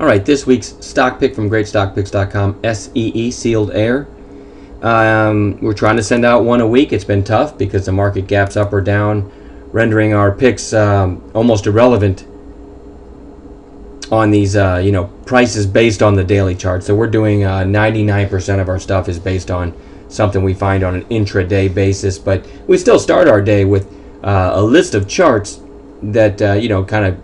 All right, this week's stock pick from greatstockpicks.com, SEE, Sealed Air. We're trying to send out one a week. It's been tough because the market gaps up or down, rendering our picks almost irrelevant on these prices based on the daily chart. So we're doing 99% of our stuff is based on something we find on an intraday basis, but we still start our day with a list of charts that kind of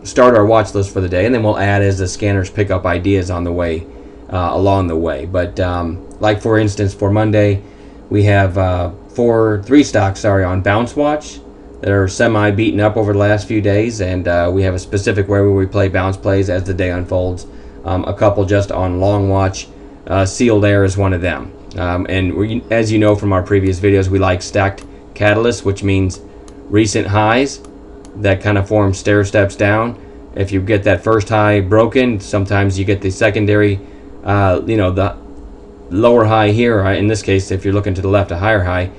start our watch list for the day, and then we'll add as the scanners pick up ideas on the way along the way. But like for instance, for Monday, we have three stocks on bounce watch that are semi beaten up over the last few days, and we have a specific way where we play bounce plays as the day unfolds. A couple just on long watch. Sealed Air is one of them. And as you know from our previous videos, we like stacked catalysts, which means recent highs that kind of form stair steps down. If you get that first high broken, sometimes you get the secondary, the lower high here. In this case, if you're looking to the left, a higher high,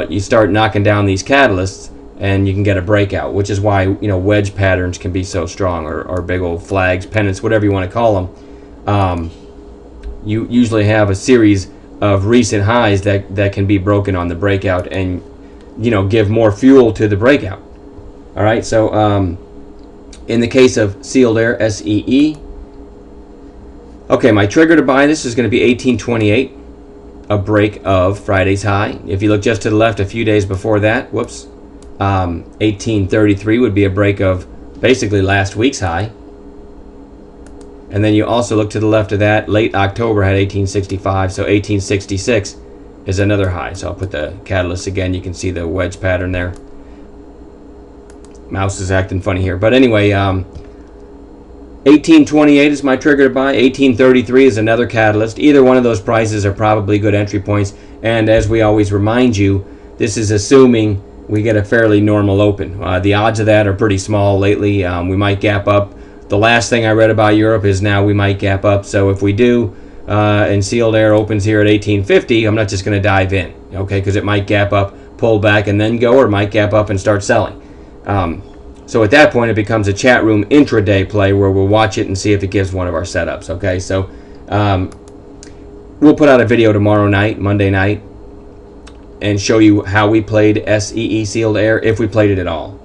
you start knocking down these catalysts, and you can get a breakout, which is why wedge patterns can be so strong, or big old flags, pennants, whatever you want to call them. You usually have a series of recent highs that can be broken on the breakout, and give more fuel to the breakout. All right, so in the case of Sealed Air, SEE, okay, my trigger to buy this is going to be 1828, a break of Friday's high. If you look just to the left, a few days before that, 1833 would be a break of basically last week's high. And then you also look to the left of that, late October had 1865, so 1866 is another high. So I'll put the catalyst again. You can see the wedge pattern there. Mouse is acting funny here. But anyway, 1828 is my trigger to buy. 1833 is another catalyst. Either one of those prices are probably good entry points. And as we always remind you, this is assuming we get a fairly normal open. The odds of that are pretty small lately. We might gap up. The last thing I read about Europe is now we might gap up. So if we do, and Sealed Air opens here at 1850, I'm not just going to dive in, okay? Because it might gap up, pull back, and then go, or it might gap up and start selling. So at that point, it becomes a chat room intraday play where we'll watch it and see if it gives one of our setups, okay? So we'll put out a video tomorrow night, Monday night, and show you how we played SEE, Sealed Air, if we played it at all.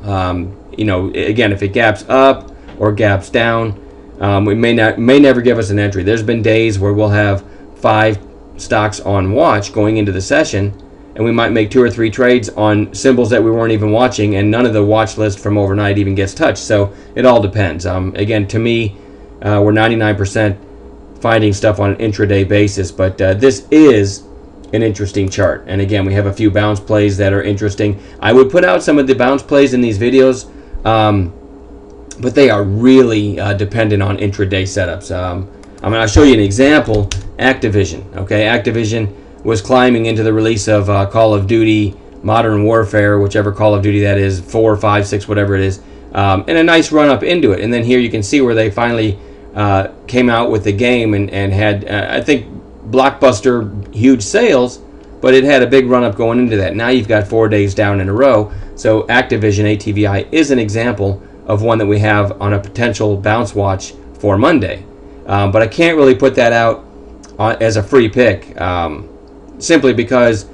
Again, if it gaps up or gaps down, it may never give us an entry. There's been days where we'll have 5 stocks on watch going into the session, and we might make 2 or 3 trades on symbols that we weren't even watching, and none of the watch list from overnight even gets touched. So it all depends. Again, to me, we're 99% finding stuff on an intraday basis, but this is an interesting chart. And again, we have a few bounce plays that are interesting. I would put out some of the bounce plays in these videos, but they are really dependent on intraday setups. I'll show you an example. Activision. Okay, Activision was climbing into the release of Call of Duty Modern Warfare, whichever Call of Duty that is, 4, 5, 6, whatever it is, and a nice run up into it. And then here you can see where they finally came out with the game and had, I think, blockbuster huge sales, but it had a big run up going into that. Now you've got 4 days down in a row. So Activision, ATVI, is an example of one that we have on a potential bounce watch for Monday. But I can't really put that out as a free pick, simply because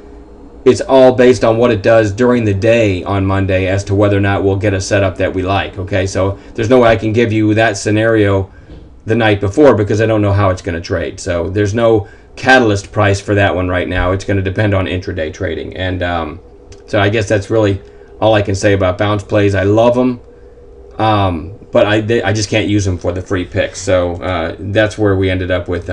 it's all based on what it does during the day on Monday as to whether or not we'll get a setup that we like. Okay, so there's no way I can give you that scenario the night before because I don't know how it's going to trade. So there's no catalyst price for that one right now. It's going to depend on intraday trading. And so I guess that's really all I can say about bounce plays. I love them, but I just can't use them for the free picks. So that's where we ended up with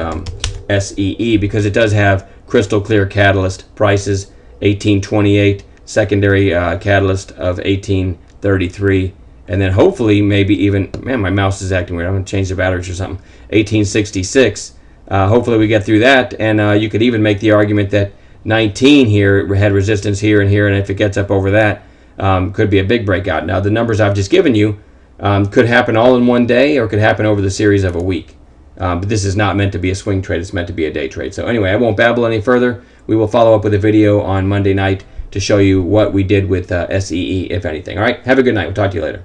SEE, because it does have crystal clear catalyst prices, 1828, secondary catalyst of 1833, and then hopefully maybe even, man, my mouse is acting weird. I'm going to change the batteries or something. 1866. Hopefully we get through that, and you could even make the argument that 19 here had resistance here and here, and if it gets up over that, could be a big breakout. Now the numbers I've just given you could happen all in one day, or could happen over the series of a week. But this is not meant to be a swing trade. It's meant to be a day trade. So anyway, I won't babble any further. We will follow up with a video on Monday night to show you what we did with SEE, if anything. All right, have a good night. We'll talk to you later.